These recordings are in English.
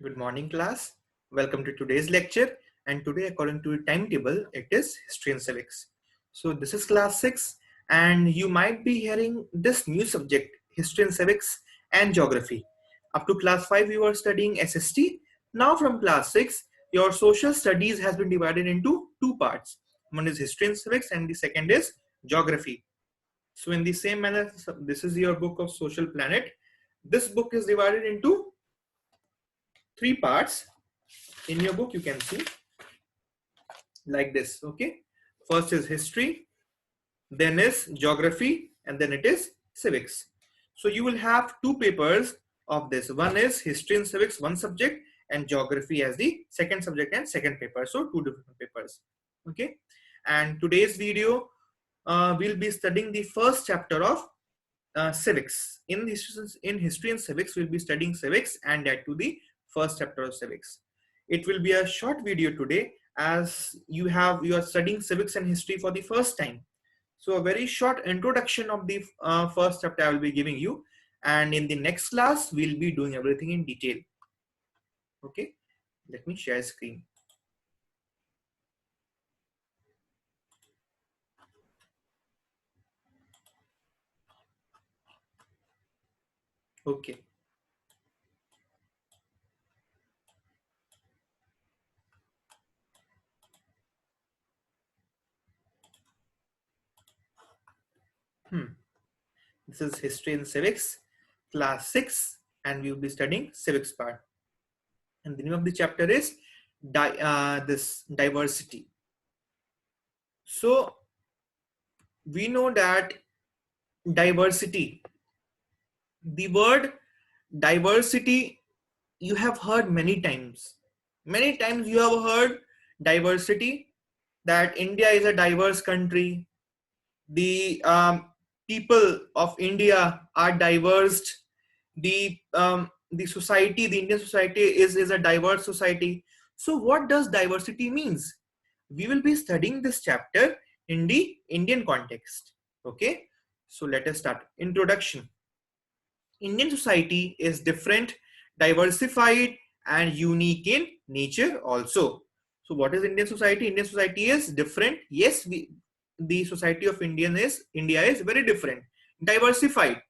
Good morning, class. Welcome to today's lecture. And today, according to the timetable, it is History and Civics. So this is class 6, and you might be hearing this new subject, History and Civics and Geography. Up to class 5, you are studying SST. Now from class 6, your social studies has been divided into two parts. One is History and Civics, and the second is Geography. So in the same manner, this is your book of Social Planet. This book is divided into three parts. In your book you can see like this. Okay, first is history, then is geography, and then it is civics. So you will have two papers of this. One is history and civics, one subject, and geography as the second subject and second paper. So two different papers. Okay, and today's video we'll be studying the first chapter of civics. In history and civics, we'll be studying civics, and that to the first chapter of civics. It will be a short video today, as you are studying civics and history for the first time. So a very short introduction of the first chapter I will be giving you, and in the next class we'll be doing everything in detail. Okay, let me share screen. Okay. This is history and civics, class 6, and we will be studying civics part. And the name of the chapter is this diversity. So we know that diversity, the word diversity, you have heard many times. Many times you have heard diversity, that India is a diverse country. The people of India are diverse. The society, the Indian society is a diverse society. So what does diversity means? We will be studying this chapter in the Indian context. Okay, so let us start. Introduction. Indian society is different, diversified, and unique in nature also. So what is Indian society? Indian society is different. Yes, the society of India is very different, diversified,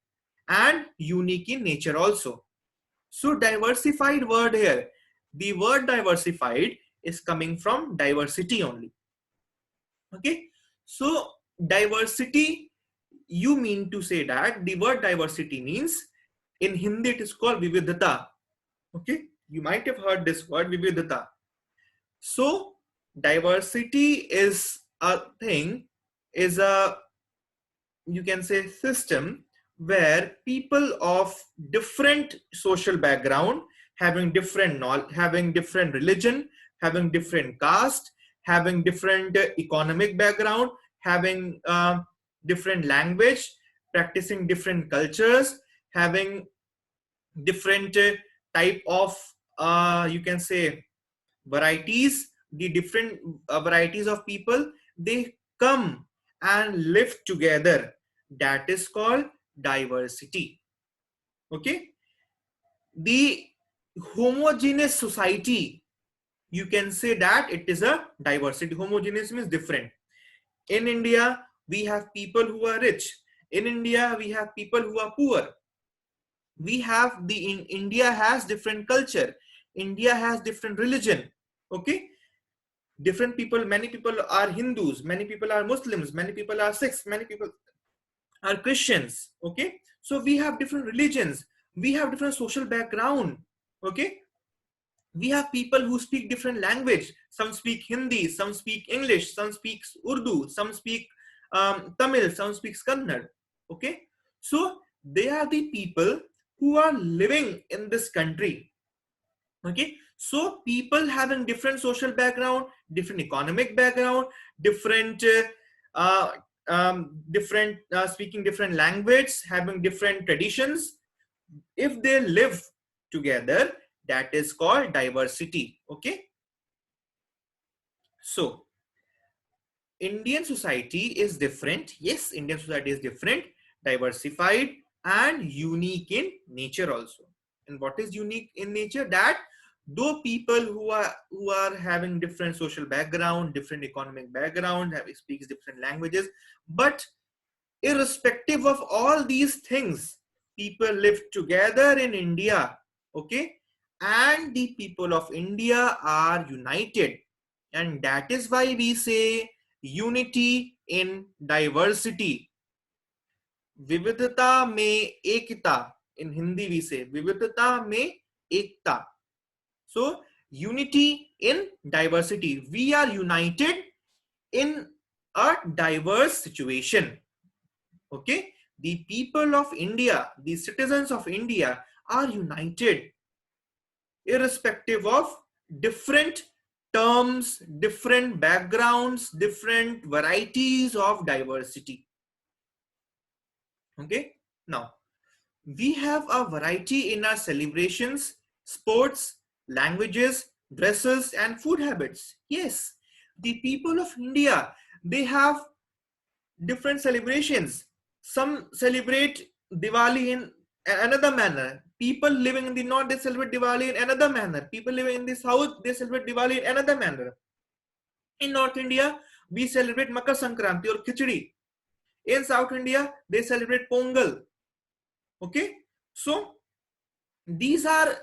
and unique in nature also. So diversified word here, the word diversified is coming from diversity only. Okay, so diversity, you mean to say that the word diversity means, in Hindi it is called vividhata. Okay, you might have heard this word vividhata. So diversity is a thing, is a, you can say, system where people of different social background, having different knowledge, having different religion, having different caste, having different economic background, having different language, practicing different cultures, having different type of you can say varieties, the different varieties of people, they come and live together. That is called diversity. Okay, the homogeneous society, you can say that it is a diversity. Homogeneous means different. In India we have people who are rich, in India we have people who are poor, we have in India has different culture, India has different religion. Okay, different people, many people are Hindus, many people are Muslims, many people are Sikhs, many people are Christians. Okay, so we have different religions, we have different social background. Okay, we have people who speak different language, some speak Hindi, some speak English, some speaks Urdu, some speak Tamil, some speaks Kannada. Okay, so they are the people who are living in this country. Okay, so people having different social background, different economic background, different different speaking different language, having different traditions, if they live together, that is called diversity. Okay, so Indian society is different. Yes, Indian society is different, diversified, and unique in nature also. And what is unique in nature? That though people who are having different social background, different economic background, speaks different languages, but irrespective of all these things, people live together in India. Okay, and the people of India are united, and that is why we say unity in diversity. विविधता में एकता. In Hindi we say विविधता में एकता. So unity in diversity. We are united in a diverse situation. Okay, the people of India, the citizens of India are united irrespective of different terms, different backgrounds, different varieties of diversity. Okay, now we have a variety in our celebrations, sports, languages, dresses, and food habits. Yes, the people of India, they have different celebrations. Some celebrate Diwali in another manner. People living in the north, they celebrate Diwali in another manner. People living in the south, they celebrate Diwali in another manner. In North India, we celebrate Makar Sankranti or Khichdi. In South India, they celebrate Pongal. Okay, so these are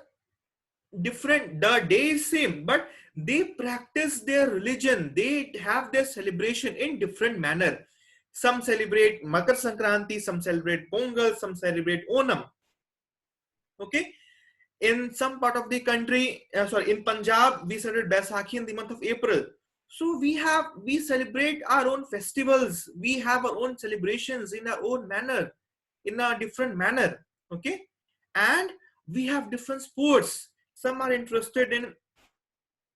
different. The day is same, but they practice their religion. They have their celebration in different manner. Some celebrate Makar Sankranti, some celebrate Pongal, some celebrate Onam. Okay, in some part of the country, in Punjab, we celebrate Baisakhi in the month of April. So we celebrate our own festivals. We have our own celebrations in our own manner, in a different manner. Okay, and we have different sports. Some are interested in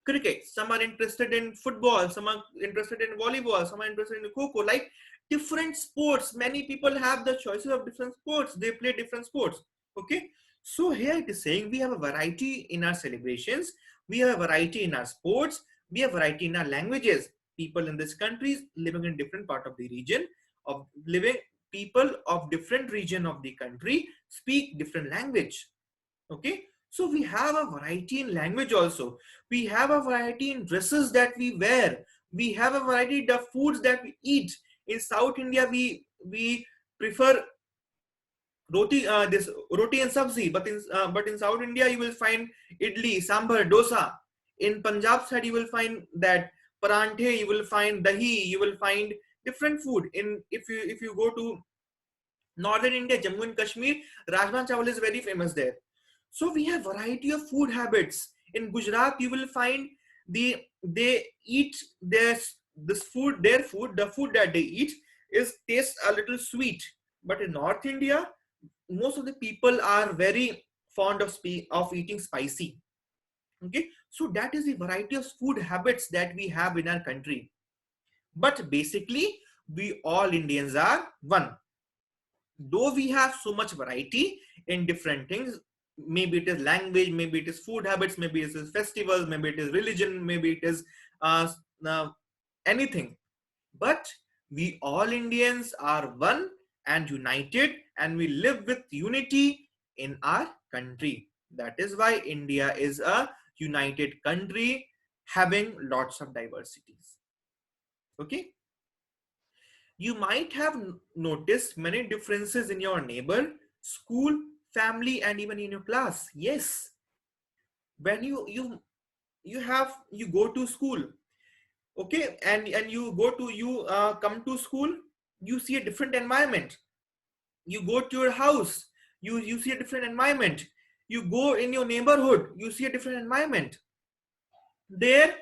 cricket, some are interested in football, some are interested in volleyball, some are interested in kho, like different sports. Many people have the choices of different sports. They play different sports. Okay, so here it is saying we have a variety in our celebrations, we have a variety in our sports, we have variety in our languages. People in this country living in different part of the region of living, people of different region of the country speak different language. Okay, so we have a variety in language also. We have a variety in dresses that we wear. We have a variety in the foods that we eat. In South India, we prefer roti and sabzi, but in South India you will find idli, sambar, dosa. In Punjab side you will find that paranthe, you will find dahi, you will find different food. In if you go to Northern India, Jammu and Kashmir, rajma chawal is very famous there. So we have variety of food habits. In Gujarat, you will find they eat this food, their food, the food that they eat is tastes a little sweet. But in North India, most of the people are very fond of eating spicy. Okay, so that is the variety of food habits that we have in our country. But basically, we all Indians are one. Though we have so much variety in different things, maybe it is language, maybe it is food habits, maybe it is festivals, maybe it is religion, maybe it is uh, anything, but we all Indians are one and united, and we live with unity in our country. That is why India is a united country having lots of diversities. Okay, you might have noticed many differences in your neighbor, school, family, and even in your class. Yes, when you go to school, okay, and you come to school, you see a different environment. You go to your house, you see a different environment. You go in your neighborhood, you see a different environment. There,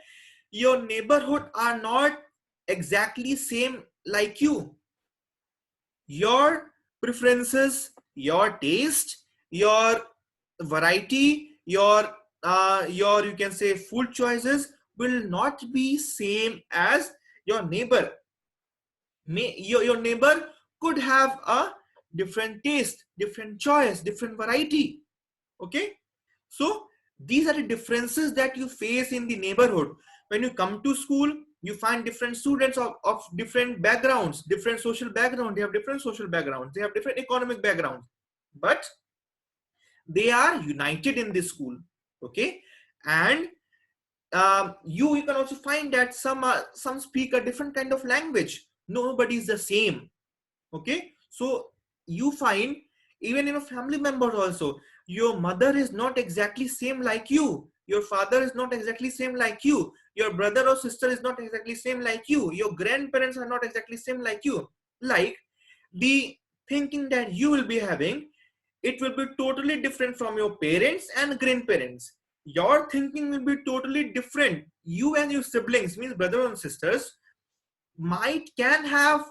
your neighborhood are not exactly same like you. Your preferences, your taste, your variety, your you can say food choices will not be same as your neighbor. Your neighbor could have a different taste, different choice, different variety. Okay, so these are the differences that you face in the neighborhood. When you come to school, you find different students of different backgrounds, different social background. They have different social backgrounds, they have different economic backgrounds, but they are united in this school. Okay, And you can also find that some speak a different kind of language. Nobody is the same. Okay, so you find even in a family member also, your mother is not exactly same like you, your father is not exactly same like you, your brother or sister is not exactly same like you, your grandparents are not exactly same like you. Like, the thinking that you will be having, it will be totally different from your parents and grandparents. Your thinking will be totally different. You and your siblings, means brother and sisters, might can have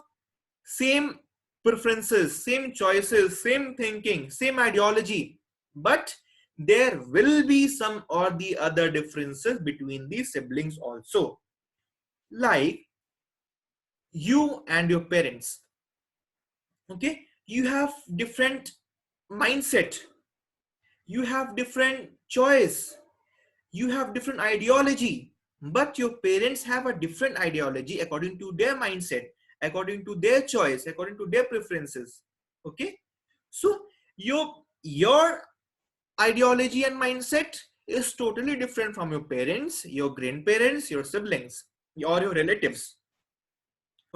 same preferences, same choices, same thinking, same ideology, but there will be some or the other differences between the siblings also. Like, you and your parents, okay, you have different mindset, you have different choice, you have different ideology, but your parents have a different ideology according to their mindset, according to their choice, according to their preferences. Okay, so your ideology and mindset is totally different from your parents, your grandparents, your siblings, or your relatives.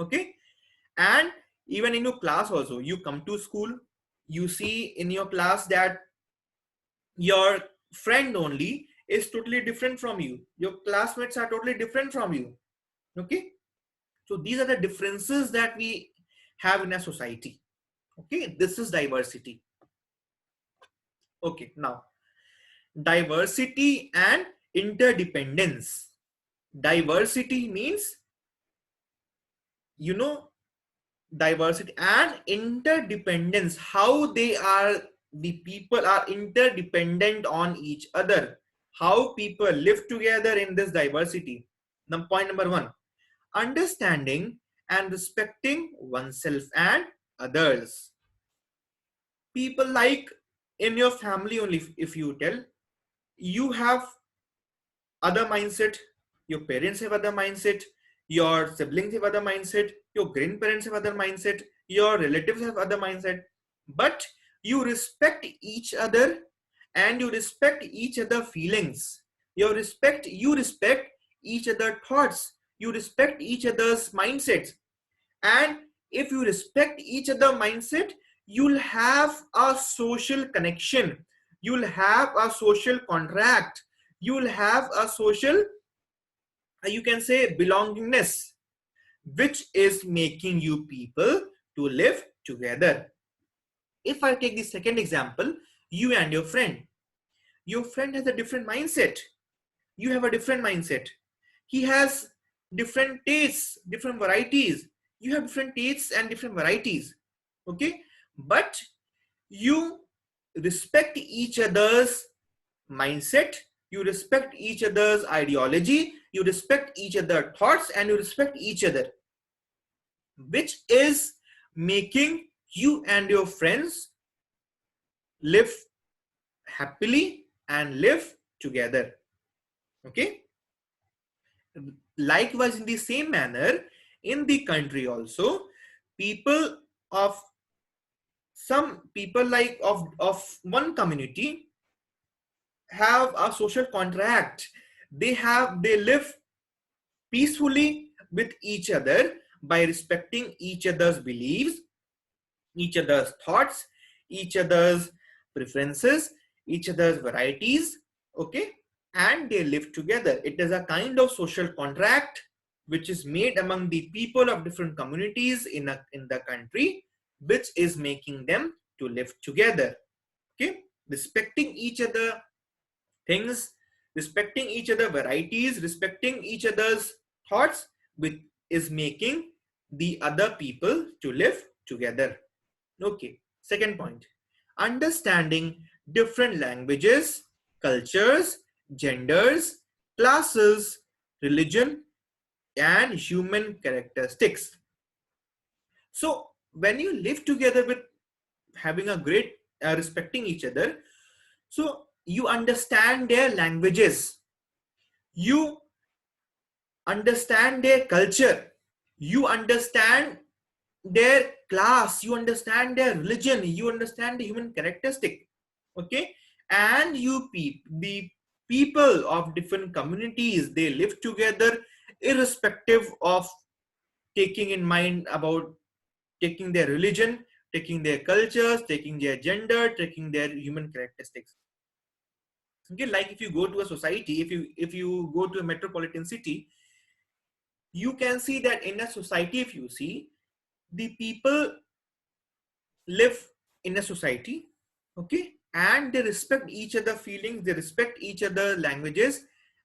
Okay, and even in your class also, you come to school, you see in your class that your friend only is totally different from you, your classmates are totally different from you. Okay, so these are the differences that we have in a society. Okay, this is diversity. Okay, now diversity and interdependence. Diversity means, you know, diversity and interdependence, how they are, the people are interdependent on each other, how people live together in this diversity. Now, point number one, understanding and respecting oneself and others. People, like in your family only, if you tell, you have other mindset, your parents have other mindset, your siblings have other mindset, your grandparents have other mindset, your relatives have other mindset, but you respect each other, and you respect each other feelings, you respect each other thoughts, you respect each other's mindsets. And if you respect each other mindset, you'll have a social connection, you'll have a social contract, you'll have a social, you can say, belongingness, which is making you people to live together. If I take the second example, you and your friend has a different mindset, you have a different mindset, he has different tastes, different varieties, you have different tastes and different varieties. Okay, but you respect each other's mindset, you respect each other's ideology, you respect each other's thoughts, and you respect each other, which is making you and your friends live happily and live together. Okay, likewise, in the same manner, in the country also, people of some people, like of one community, have a social contract, they live peacefully with each other by respecting each other's beliefs, each other's thoughts, each other's preferences, each other's varieties. Okay, and they live together. It is a kind of social contract which is made among the people of different communities in the country, which is making them to live together. Okay, respecting each other things, respecting each other varieties, respecting each other's thoughts, which is making the other people to live together. Okay, second point, understanding different languages, cultures, genders, classes, religion, and human characteristics. So when you live together with having a great respecting each other, so you understand their languages, you understand their culture, you understand their class, you understand their religion, you understand the human characteristic. Okay, and you people of different communities, they live together irrespective of taking in mind about taking their religion, taking their cultures, taking their gender, taking their human characteristics. Okay, like if you go to a society, if you go to a metropolitan city, you can see that in a society, if you see, the people live in a society, okay, and they respect each other feelings, they respect each other languages,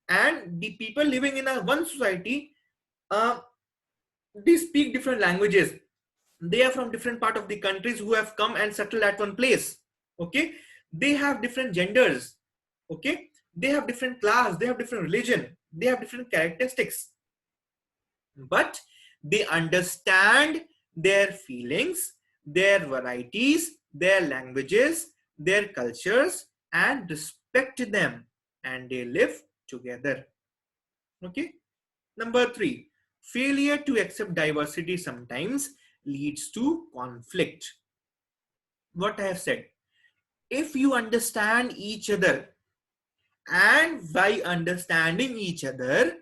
and the people living in a one society, uh, they speak different languages, they are from different part of the countries who have come and settled at one place, okay, they have different genders, okay, they have different class, they have different religion, they have different characteristics, but they understand their feelings, their varieties, their languages, their cultures, and respect them, and they live together. Okay. Number 3, failure to accept diversity sometimes leads to conflict. What I have said, if you understand each other, and by understanding each other,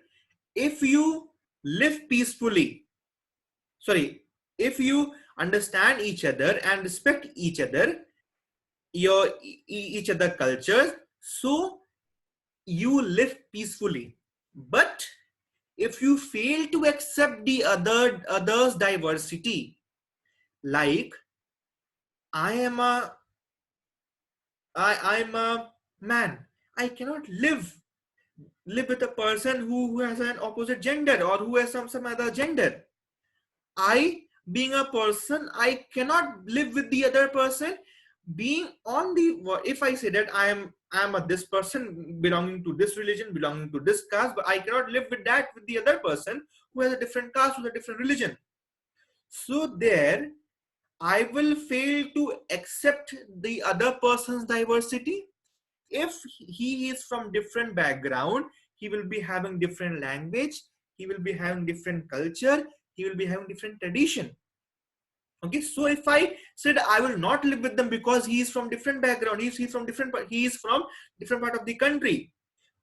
if you live peacefully, sorry, if you understand each other and respect each other, your each other cultures, so you live peacefully. But if you fail to accept the others diversity, like I am a I'm a man, I cannot live with a person who has an opposite gender or who has some other gender. I, being a person, I cannot live with the other person. Being on the, if I say that I am a this person belonging to this religion, belonging to this caste, but I cannot live with that with the other person who has a different caste, with a different religion. So there, I will fail to accept the other person's diversity. If he is from different background, he will be having different language, he will be having different culture, he will be having different tradition. Okay, so if I said I will not live with them because he is from different background, he's from different, he is from different part of the country,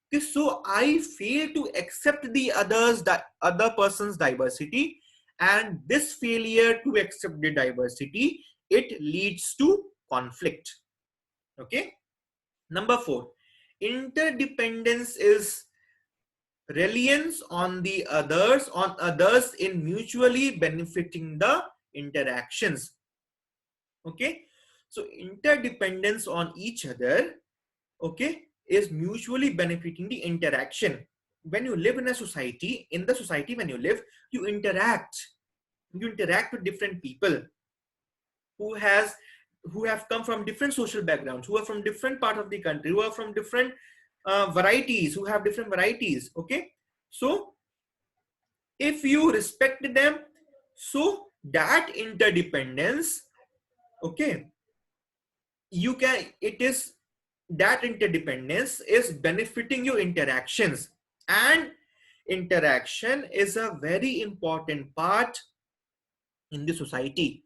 okay, so I fail to accept the other person's diversity, and this failure to accept the diversity, it leads to conflict. Okay. Number 4, interdependence is reliance on others in mutually benefiting the interactions. Okay, so interdependence on each other, okay, is mutually benefiting the interaction. When you live in a society, in the society when you live, you interact with different people who has who have come from different social backgrounds, who are from different part of the country, who are from different varieties, who have different varieties. Okay, so if you respect them, so that interdependence, okay, you can, it is, that interdependence is benefiting your interactions, and interaction is a very important part in the society.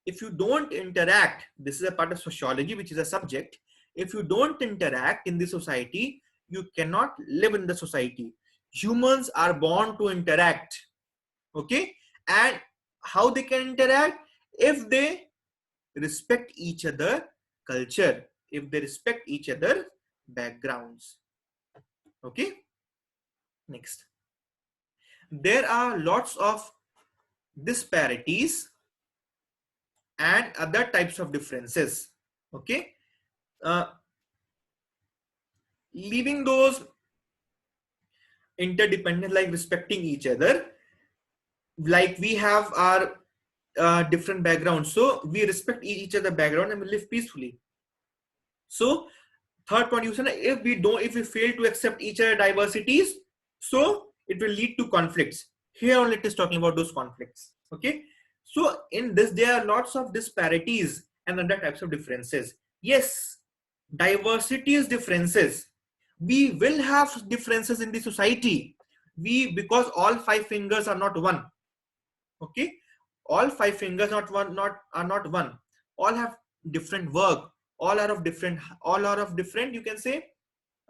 If you don't interact, this is a part of sociology, which is a subject. If you don't interact in the society, you cannot live in the society. Humans are born to interact. Okay, and how they can interact? If they respect each other culture, if they respect each other backgrounds. Okay, next, there are lots of disparities and other types of differences. Okay, uh, leaving those interdependent, like respecting each other, like we have our different backgrounds, so we respect each other background and we live peacefully. So third point, you said, if we fail to accept each other diversities, so it will lead to conflicts. Here only it is talking about those conflicts. Okay, so in this there are lots of disparities and other types of differences. Yes, diversity is differences. We will have differences in the society, because all 5 fingers are not one. Okay, all 5 fingers are not one, all have different work, all are of different, you can say,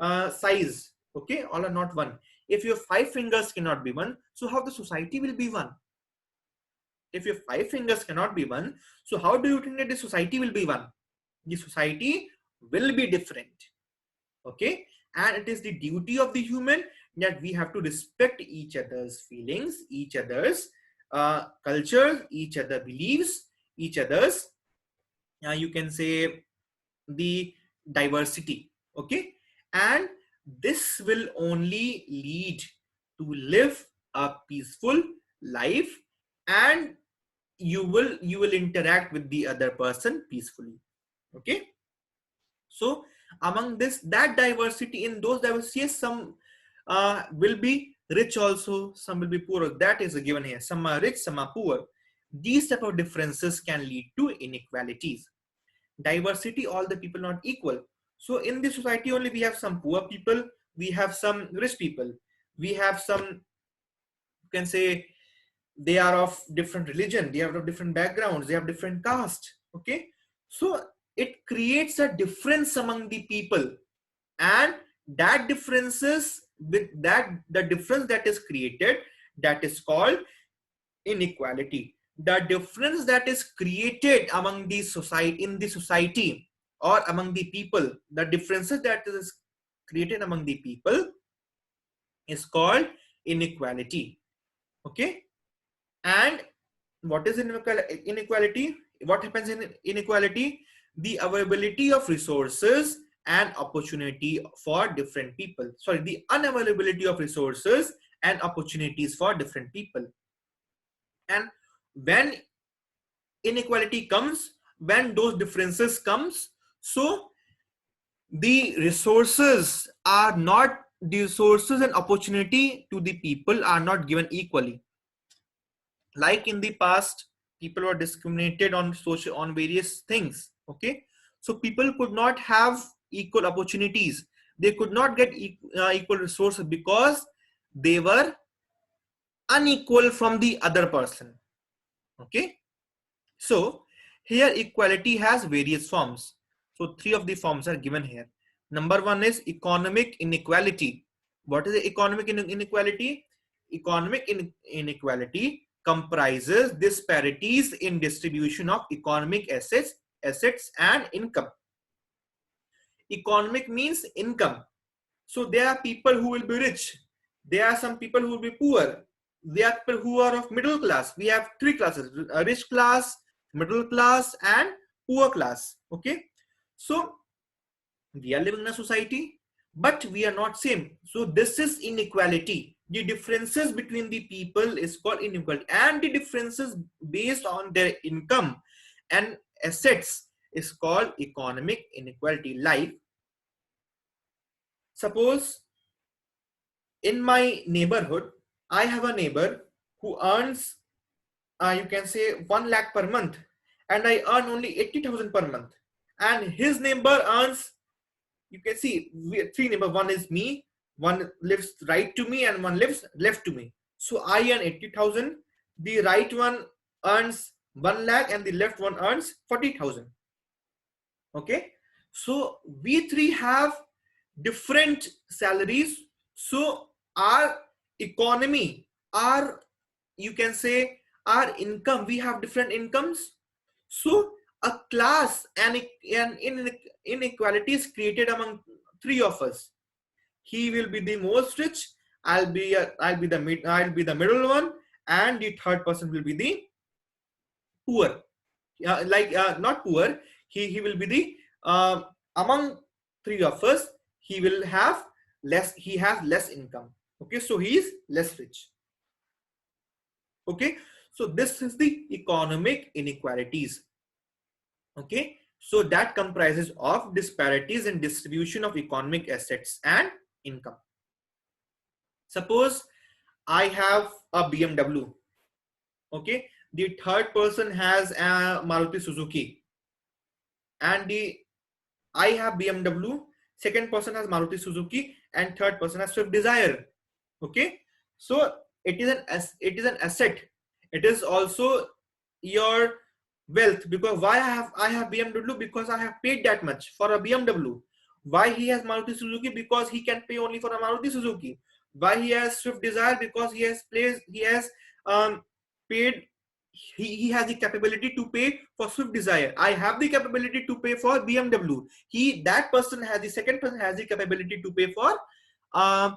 size. Okay, all are not one. If your 5 fingers cannot be one, so how the society will be one? If your 5 fingers cannot be one, so how do you think that the society will be one? The society will be different. Okay, and it is the duty of the human that we have to respect each other's feelings, each other's culture, each other beliefs, each other's you can say the diversity. Okay, and this will only lead to live a peaceful life, and you will interact with the other person peacefully. Okay, so among this, that diversity, in those diversity, yes, some will be rich also, some will be poor. That is given here. Some are rich, some are poor. These type of differences can lead to inequalities. Diversity, all the people not equal. So in this society only we have some poor people, we have some rich people, we have some, you can say, they are of different religion, they have of different backgrounds, they have different caste. Okay, so it creates a difference among the people, and that differences, with that, the difference that is created, that is called inequality. The difference that is created among the society, in the society, or among the people, the differences that is created among the people is called inequality. Okay, and what is inequality? What happens in inequality? The availability of resources and opportunity for different people. Sorry, the unavailability of resources and opportunities for different people. And when inequality comes, when those differences comes, so the resources are not, the resources and opportunity to the people are not given equally. Like in the past, people were discriminated on social, on various things. Okay, so people could not have equal opportunities, they could not get equal resources because they were unequal from the other person. Okay, so here equality has various forms. So three of the forms are given here. Number one is economic inequality. What is the economic inequality? Economic inequality comprises disparities in distribution of economic assets and income. Economic means income. So there are people who will be rich. There are some people who will be poor. There are people who are of middle class. We have three classes: a rich class, middle class, and poor class. Okay, so we are living in a society, but we are not same. So this is inequality. The differences between the people is called inequality, and the differences based on their income and assets is called economic inequality. Like, suppose in my neighborhood, I have a neighbor who earns, you can say, 1 lakh per month, and I earn only 80,000 per month. And his neighbor earns, you can see, three neighbors. One is me, one lives right to me, and one lives left to me. So I earn 80,000. The right one earns 1 lakh, and the left one earns 40,000. Okay, so we three have different salaries. So our economy, our, you can say, our income, we have different incomes. So a class and inequality is created among three of us. He will be the most rich, I'll be the middle one, and the third person will be the poor. Not poor, he will be the among three of us, he will have less, he has less income. Okay, so he is less rich. Okay, so this is the economic inequalities. Okay, so that comprises of disparities in distribution of economic assets and income. Suppose I have a BMW. Okay, the third person has a Maruti Suzuki, and the I have BMW, second person has Maruti Suzuki, and third person has Swift Desire. Okay, so it is an asset. It is also your wealth, because why I have BMW? Because I have paid that much for a BMW. Why he has Maruti Suzuki? Because he can pay only for a Maruti Suzuki. Why he has Swift Desire? Because he has paid, he has the capability to pay for Swift Desire. I have the capability to pay for BMW. That person has, the second person has the capability to pay for uh,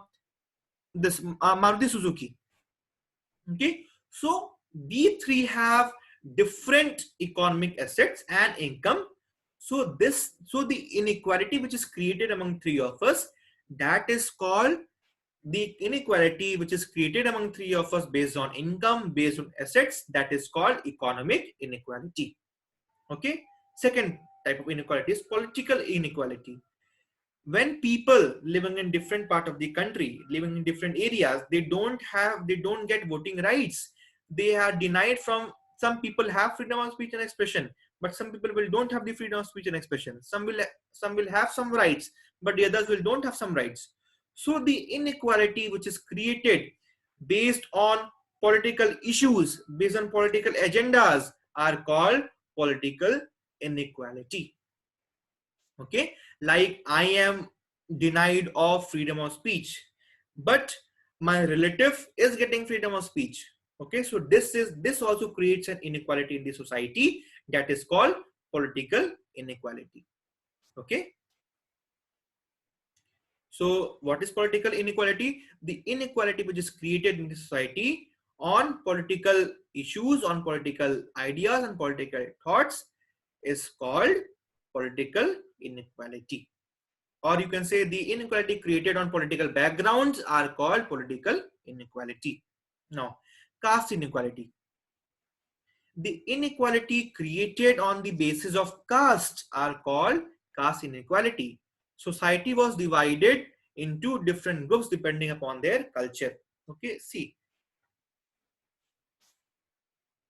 this Maruti Suzuki. Okay, so we three have different economic assets and income. So the inequality which is created among three of us, that is called the inequality which is created among three of us based on income, based on assets, that is called economic inequality. Okay, second type of inequality is political inequality. When people living in different part of the country, living in different areas, they don't get voting rights. They are denied from, some people have freedom of speech and expression, but some people will don't have the freedom of speech and expression. Some will have some rights, but the others will don't have some rights. So the inequality which is created based on political issues, based on political agendas, are called political inequality. Okay, like I am denied of freedom of speech, but my relative is getting freedom of speech. Okay, so this also creates an inequality in the society, that is called political inequality. Okay, so what is political inequality? The inequality which is created in the society on political issues, on political ideas and political thoughts, is called political inequality. Or you can say the inequality created on political backgrounds are called political inequality. Now, caste inequality. The inequality created on the basis of caste are called caste inequality. Society was divided into different groups depending upon their culture. Okay, see,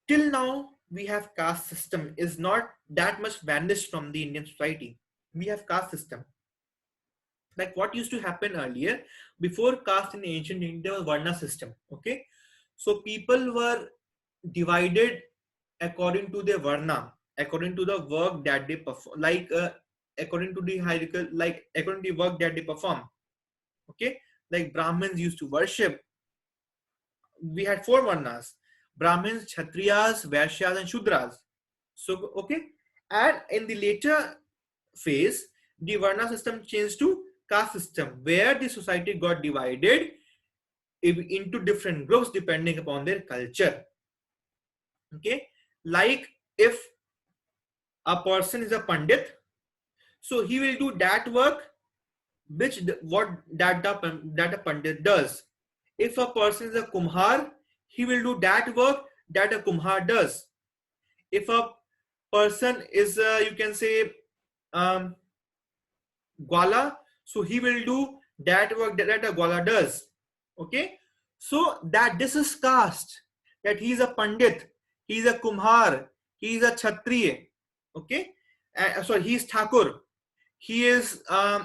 till now we have caste system is not that much vanished from the Indian society. We have caste system. Like what used to happen earlier, before caste in ancient India was Varna system. Okay, so people were divided according to their Varna, according to the work that they perform, like according to the hierarchical, like according to the work that they perform. Okay, like Brahmins used to worship. We had four Varnas: Brahmins, Kshatriyas, Vaishyas, and Shudras. So okay, and in the later phase, the Varna system changed to caste system, where the society got divided into different groups depending upon their culture. Okay, like if a person is a pandit, so he will do that work which what that a pandit does. If a person is a kumhar, he will do that work that a kumhar does. If a person is you can say um, gwala, so he will do that work that a gwala does. Okay, so that this is caste, that he is a pandit, he is a kumhar, he is a kshatriya. Okay, sorry, he is thakur, he is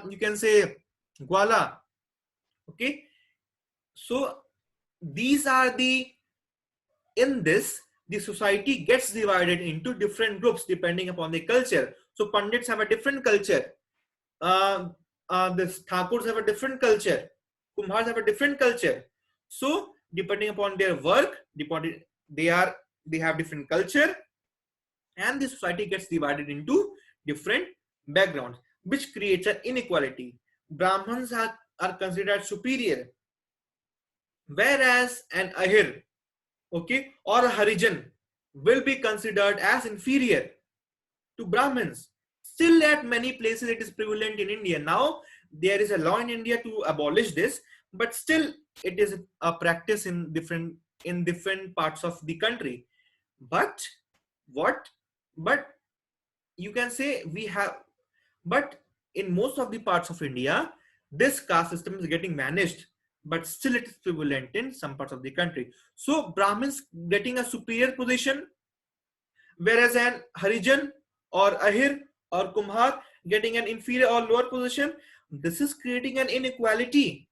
you can say gwala. Okay, so these are the, in this the society gets divided into different groups depending upon the culture. So pandits have a different culture, this Thakurs have a different culture, Kumhars have a different culture. So depending upon their work, they are they have different culture, and the society gets divided into different backgrounds, which creates an inequality. Brahmins are considered superior, whereas an Ahir, okay, or a Harijan will be considered as inferior to Brahmins. Still, at many places, it is prevalent in India. Now, there is a law in India to abolish this, but still, it is a practice in different parts of the country. But what? But you can say we have. But in most of the parts of India, this caste system is getting managed, but still it is prevalent in some parts of the country. So Brahmins getting a superior position, whereas an Harijan or Ahir or Kumhar getting an inferior or lower position. This is creating an inequality.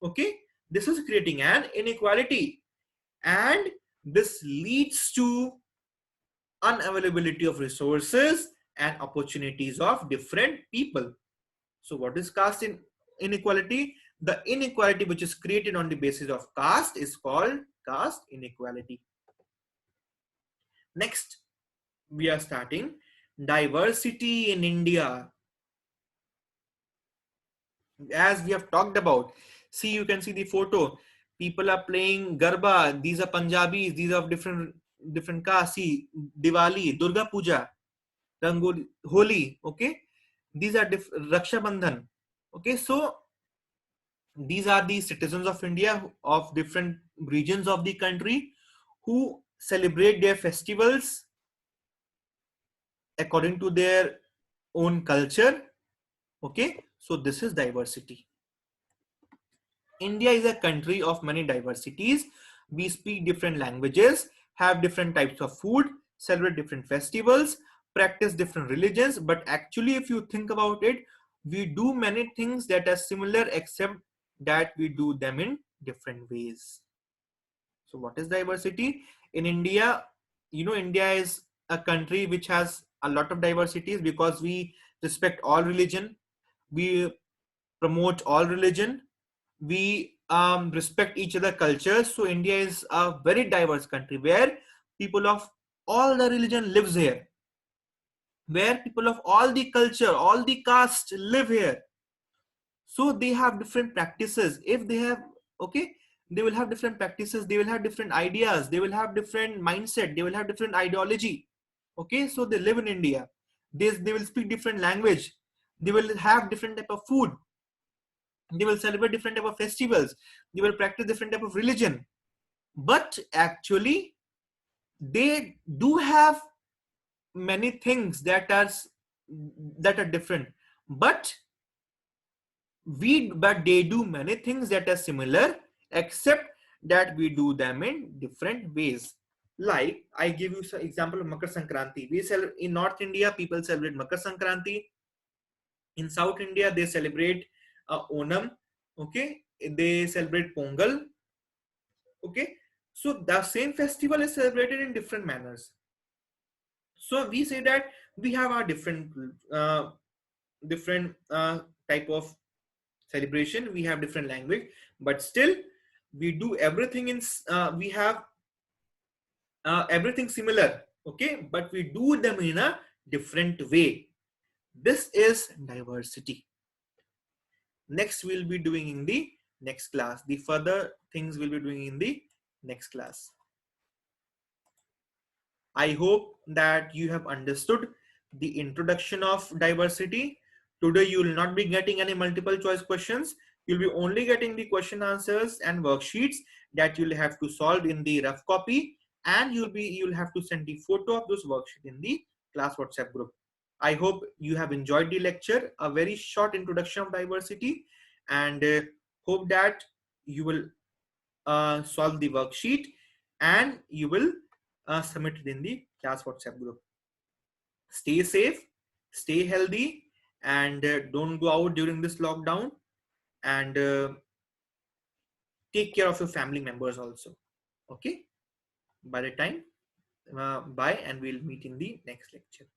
Okay, this is creating an inequality, and this leads to unavailability of resources and opportunities of different people. So what is caste inequality? The inequality which is created on the basis of caste is called caste inequality. Next, we are starting diversity in India. As we have talked about, see, you can see the photo. People are playing Garba. These are Punjabis. These are different castes. See, Diwali, Durga Puja, Rangoli, Holi. Okay, these are Raksha Bandhan. Okay, so these are the citizens of India of different regions of the country who celebrate their festivals according to their own culture. Okay, so this is diversity. India is a country of many diversities. We speak different languages, have different types of food, celebrate different festivals, practice different religions. But actually, if you think about it, we do many things that are similar, except that we do them in different ways. So what is diversity? In India, India is a country which has a lot of diversities because we respect all religion, we promote all religion, we respect each other cultures. So India is a very diverse country where people of all the religion lives here, where people of all the culture, all the caste live here. So they have different practices. If they have, okay, they will have different practices, they will have different ideas, they will have different mindset, they will have different ideology. Okay, so they live in India. They will speak different language, they will have different type of food, they will celebrate different type of festivals, they will practice different type of religion. But actually they do have many things that are different, but they do many things that are similar, except that we do them in different ways. Like, I give you some example of Makar Sankranti. We celebrate in North India, people celebrate Makar Sankranti. In South India, they celebrate Onam. Okay, they celebrate Pongal. Okay, so the same festival is celebrated in different manners. So we say that we have our different type of celebration, we have different language, but still we do everything we have everything similar. Okay, but we do them in a different way. This is diversity. Next we'll be doing in the next class, the further things we'll be doing in the next class. I hope that you have understood the introduction of diversity. Today you will not be getting any multiple choice questions. You'll be only getting the question answers and worksheets that you'll have to solve in the rough copy, and you'll have to send the photo of those worksheet in the class WhatsApp group. I hope you have enjoyed the lecture, a very short introduction of diversity, and hope that you will solve the worksheet and you will submit it in the class WhatsApp group. Stay safe, stay healthy, and don't go out during this lockdown, and take care of your family members also. Okay, by the time, bye, and we'll meet in the next lecture.